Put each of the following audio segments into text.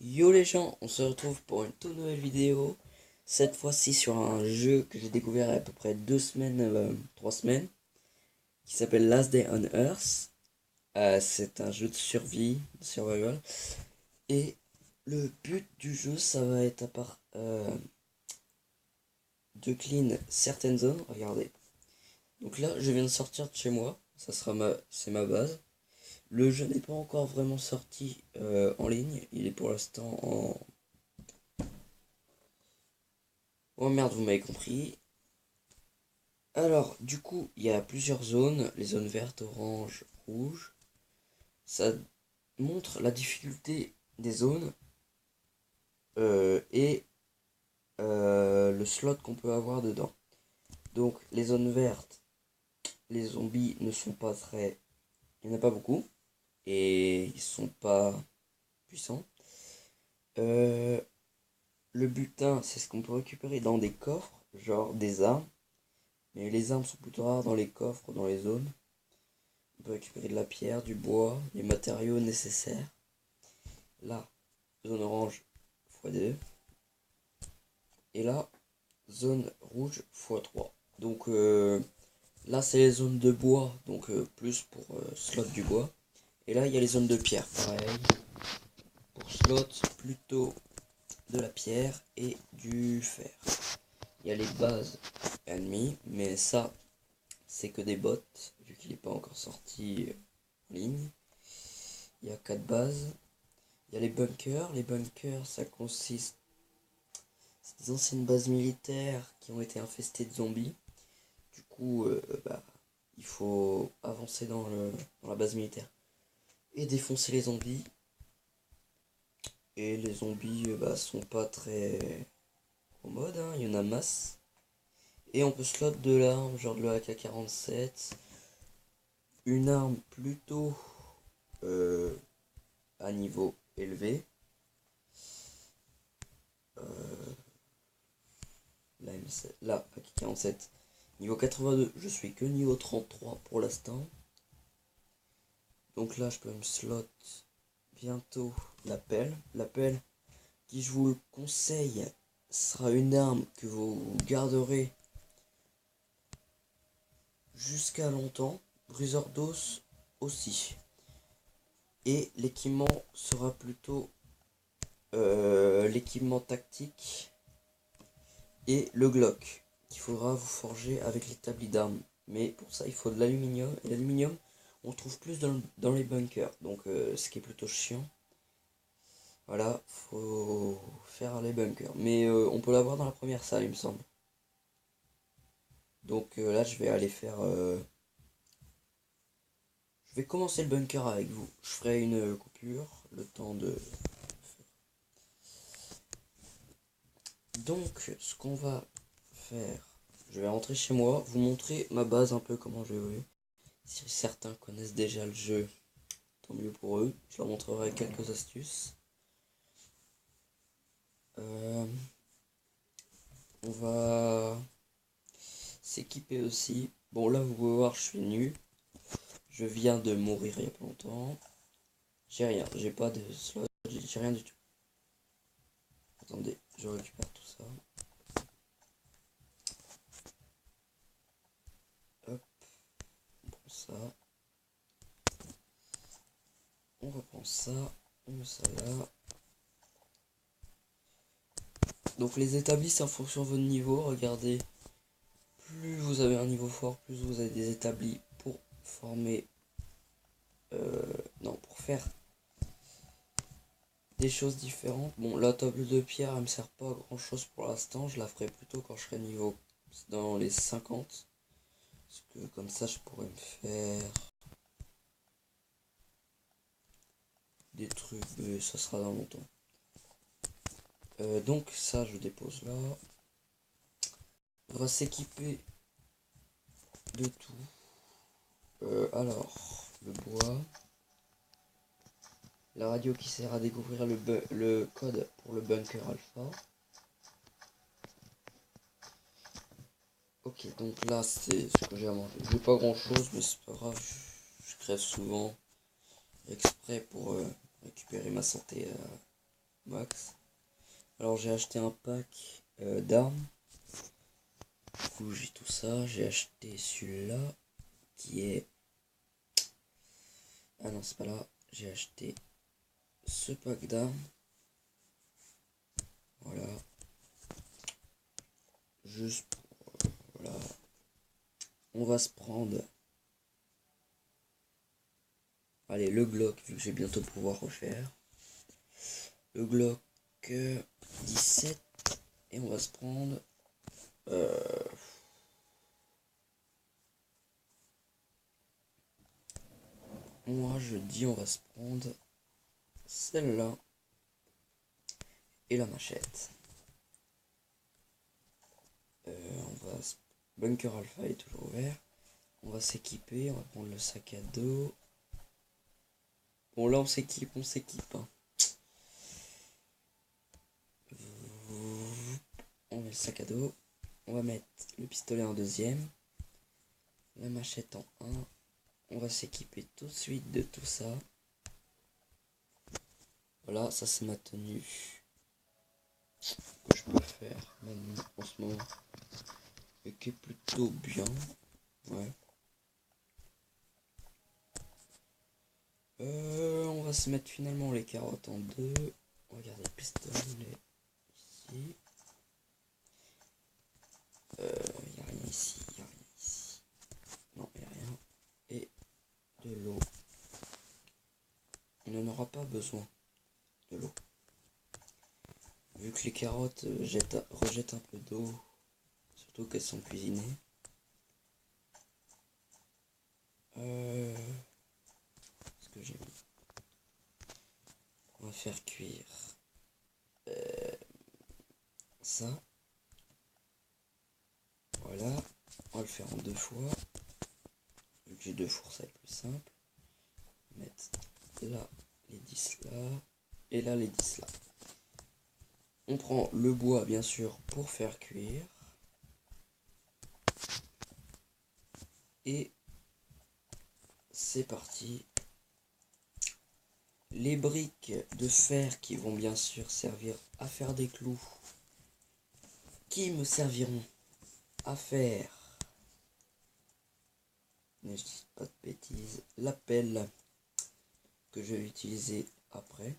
Yo les gens, on se retrouve pour une toute nouvelle vidéo. Cette fois-ci sur un jeu que j'ai découvert il y a à peu près 2 semaines, 3 semaines, qui s'appelle Last Day on Earth. C'est un jeu de survie, de survival. Et le but du jeu, ça va être de clean certaines zones. Regardez. Donc là, je viens de sortir de chez moi. C'est ma base. Le jeu n'est pas encore vraiment sorti en ligne. Il est pour l'instant en... Oh merde, vous m'avez compris. Alors, du coup, il y a plusieurs zones, les zones vertes, orange, rouge. Ça montre la difficulté des zones et le slot qu'on peut avoir dedans. Donc, les zones vertes, les zombies ne sont pas très... Il n'y en a pas beaucoup. Et ils sont pas puissants. Euh, le butin, c'est ce qu'on peut récupérer dans des coffres, genre des armes. Mais les armes sont plutôt rares dans les coffres, dans les zones. On peut récupérer de la pierre, du bois, les matériaux nécessaires. Là, zone orange x2. Et là, zone rouge x3. Donc là, c'est les zones de bois, donc plus pour slot du bois. Et là, il y a les zones de pierre. Pareil, pour slot, plutôt de la pierre et du fer. Il y a les bases ennemies, mais ça, c'est que des bots, vu qu'il n'est pas encore sorti en ligne. Il y a 4 bases. Il y a les bunkers. Les bunkers, ça consiste... C'est des anciennes bases militaires qui ont été infestées de zombies. Du coup, il faut avancer dans la base militaire et défoncer les zombies. Et les zombies sont pas très en mode, hein. Il y en a masse. Et on peut slot de l'arme, genre de la AK-47. Une arme plutôt à niveau élevé. La AK-47 niveau 82, je suis que niveau 33 pour l'instant. Donc là, je peux me slot bientôt la pelle. La pelle, qui je vous le conseille, sera une arme que vous garderez jusqu'à longtemps. Briseur d'os aussi. Et l'équipement sera plutôt l'équipement tactique et le Glock qu'il faudra vous forger avec l'établi d'armes. Mais pour ça, il faut de l'aluminium. Et l'aluminium, on le trouve plus dans les bunkers. Donc, ce qui est plutôt chiant. Voilà, faut faire les bunkers. Mais on peut l'avoir dans la première salle, il me semble. Donc là, je vais aller faire... Je vais commencer le bunker avec vous. Je ferai une coupure, le temps de... Donc, ce qu'on va faire... Je vais rentrer chez moi, vous montrer ma base un peu comment je vais. Si certains connaissent déjà le jeu, tant mieux pour eux. Je leur montrerai quelques astuces. On va s'équiper aussi. Bon, là, vous pouvez voir, je suis nu. Je viens de mourir il y a pas longtemps. J'ai rien, j'ai pas de slot, j'ai rien du tout. Attendez, je récupère tout ça. Hop, on prend ça. On reprend ça. On met ça là. Donc les établis, c'est en fonction de votre niveau. Regardez, plus vous avez un niveau fort, plus vous avez des établis pour former... non, pour faire des choses différentes. Bon, la table de pierre, elle me sert pas à grand chose pour l'instant. Je la ferai plutôt quand je serai niveau dans les 50. Parce que comme ça, je pourrais me faire des trucs, mais ça sera dans longtemps. Donc ça, je dépose là. On va s'équiper de tout. Alors, le bois. La radio qui sert à découvrir le code pour le bunker alpha. Ok, donc là, c'est ce que j'ai à manger. J'ai pas grand chose, mais c'est pas grave. Je crève souvent exprès pour récupérer ma santé. max. Alors j'ai acheté un pack d'armes. Du coup j'ai tout ça. J'ai acheté celui-là qui est... Ah non, c'est pas là. J'ai acheté ce pack d'armes. Voilà. Juste pour... voilà. On va se prendre... Allez, le Glock, vu que je vais bientôt pouvoir refaire. Le Glock 17. Et on va se prendre... moi je dis on va se prendre celle-là. Et la machette. On va... Bunker Alpha est toujours ouvert. On va s'équiper, on va prendre le sac à dos. Bon là on s'équipe, hein. On met le sac à dos. On va mettre le pistolet en deuxième. La machette en 1. On va s'équiper tout de suite de tout ça. Voilà, ça c'est ma tenue que je peux faire maintenant en ce moment. Et qui est plutôt bien. Ouais. On va se mettre finalement les carottes en deux. Regardez le pistolet ici. Y a rien ici, y a rien ici. Non, y a rien. Et de l'eau. On n'en aura pas besoin de l'eau. Vu que les carottes rejettent un peu d'eau, surtout qu'elles sont cuisinées. Ce que j'ai mis. On va faire cuire ça. Voilà. On va le faire en 2 fois. Vu que j'ai 2 fours, ça va être plus simple. Mettre là les 10 là. Et là les 10 là. On prend le bois bien sûr pour faire cuire. Et c'est parti. Les briques de fer qui vont bien sûr servir à faire des clous. Qui me serviront à faire, mais je dis pas de bêtises, la pelle que je vais utiliser après.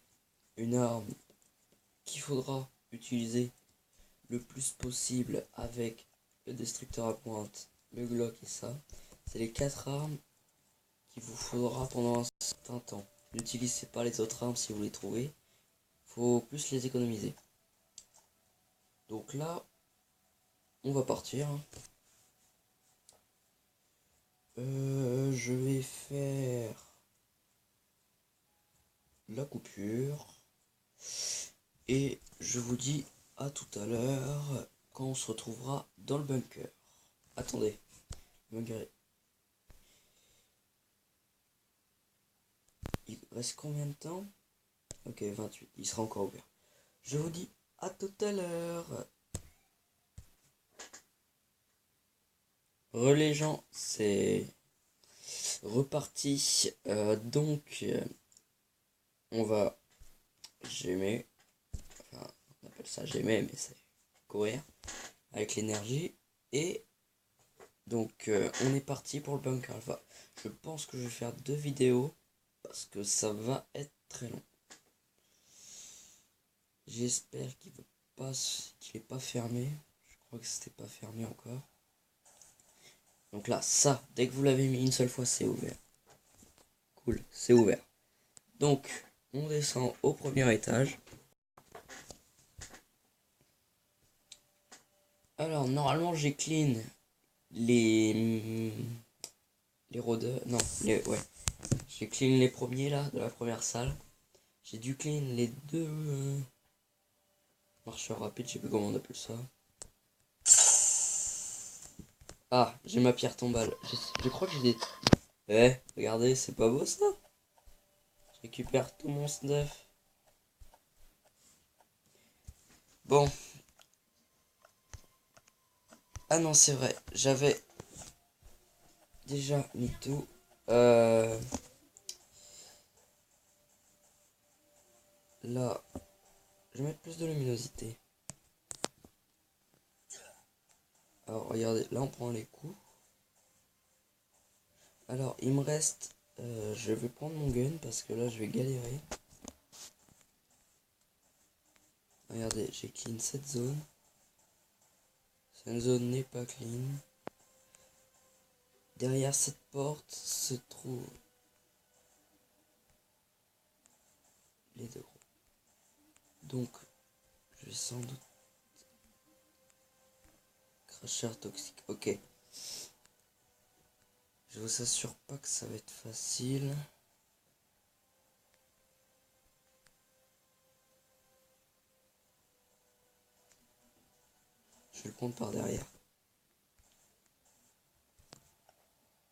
Une arme qu'il faudra utiliser le plus possible avec le destructeur à pointe, le Glock et ça. C'est les 4 armes qu'il vous faudra pendant un certain temps. N'utilisez pas les autres armes si vous les trouvez. Faut plus les économiser. Donc là, on va partir. Je vais faire la coupure. Et je vous dis à tout à l'heure quand on se retrouvera dans le bunker. Attendez. Le bunker. Il reste combien de temps? Ok, 28. Il sera encore ouvert. Je vous dis à tout à l'heure. Les gens, c'est reparti. Donc, on va gémer. Enfin, on appelle ça gémer, mais c'est courir avec l'énergie. Et donc, on est parti pour le bunker alpha. Je pense que je vais faire 2 vidéos parce que ça va être très long. J'espère qu'il est pas fermé. Je crois que c'était pas fermé encore. Donc là, ça, dès que vous l'avez mis une seule fois, c'est ouvert. Cool, c'est ouvert. Donc, on descend au premier étage. Alors, normalement, j'ai clean les rôdeurs. Non, ouais. J'ai clean les premiers là, de la première salle. J'ai dû clean les 2 marcheurs rapides, je sais plus comment on appelle ça. Ah, j'ai ma pierre tombale. Je crois que j'ai des... Eh, regardez, c'est pas beau ça? Je récupère tout mon stuff. Bon. Ah non, c'est vrai. J'avais déjà mis tout. Là, Je vais mettre plus de luminosité. Alors regardez, là on prend les coups. Alors il me reste... je vais prendre mon gun parce que là je vais galérer. Regardez, j'ai clean cette zone. Cette zone n'est pas clean. Derrière cette porte se trouvent les deux gros. Donc, je vais sans doute... Cracheur toxique, ok. Je vous assure pas que ça va être facile. Je vais le prendre par derrière.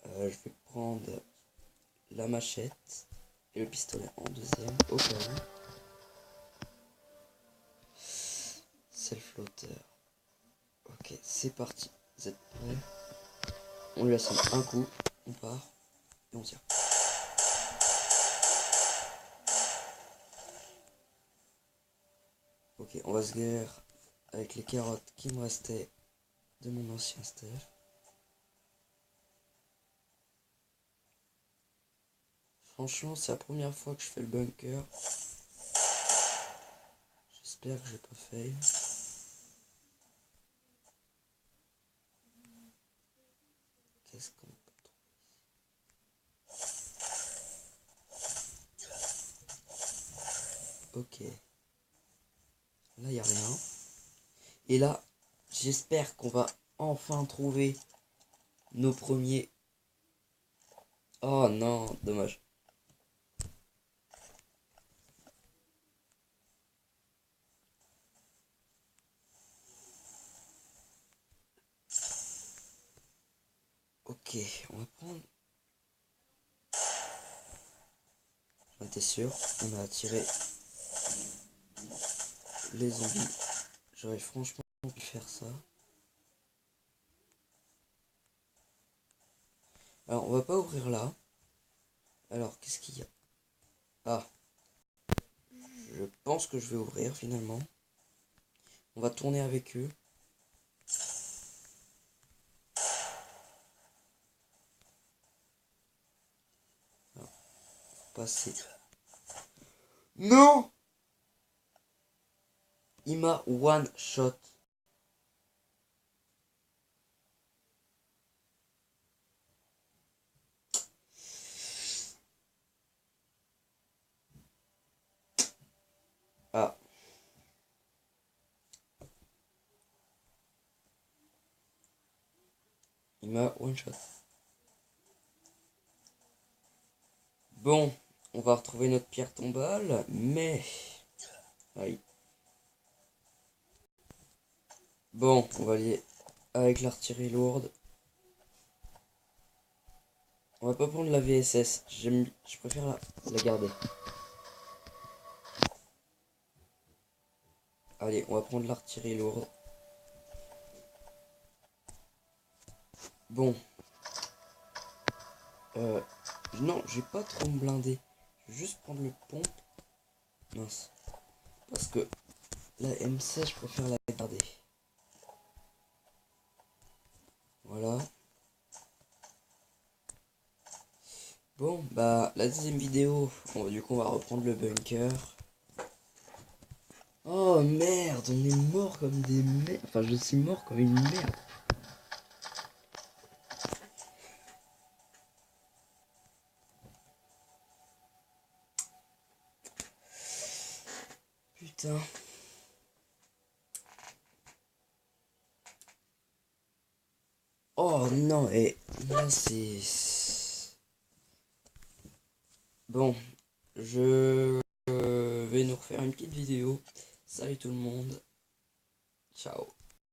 Je vais prendre la machette et le pistolet en deuxième au cas où. C'est le flotteur. Ok, c'est parti. Vous êtes prêts? On lui assomme un coup, on part et on tire. Ok, on va se guérir avec les carottes qui me restaient de mon ancien staff. Franchement, c'est la première fois que je fais le bunker. J'espère que j'ai pas fail. Qu'est-ce qu'on peut trouver? Ok. Là, il n'y a rien. Et là, j'espère qu'on va enfin trouver nos premiers... Oh non, dommage. Ok, on va prendre... J'en étais sûr, on a attiré les zombies. J'aurais franchement pu faire ça. Alors, on va pas ouvrir là. Alors, qu'est-ce qu'il y a? Ah, je pense que je vais ouvrir finalement. On va tourner avec eux. Alors, faut passer. Non! Il m'a one shot. Ah. Il m'a one shot. Bon, on va retrouver notre pierre tombale, mais... Aïe. Bon, on va aller avec l'artillerie lourde. On va pas prendre la VSS. Je préfère la garder. Allez, on va prendre l'artillerie lourde. Bon. Non, je vais pas trop me blinder. Je vais juste prendre le pompe. Mince. Parce que la M16, je préfère la garder. Voilà. Bon, bah, la deuxième vidéo, du coup, on va reprendre le bunker. Oh merde, on est mort comme des merdes. Enfin, je suis mort comme une merde. Putain. Oh non, et là c'est... Bon, je vais nous refaire une petite vidéo. Salut tout le monde. Ciao.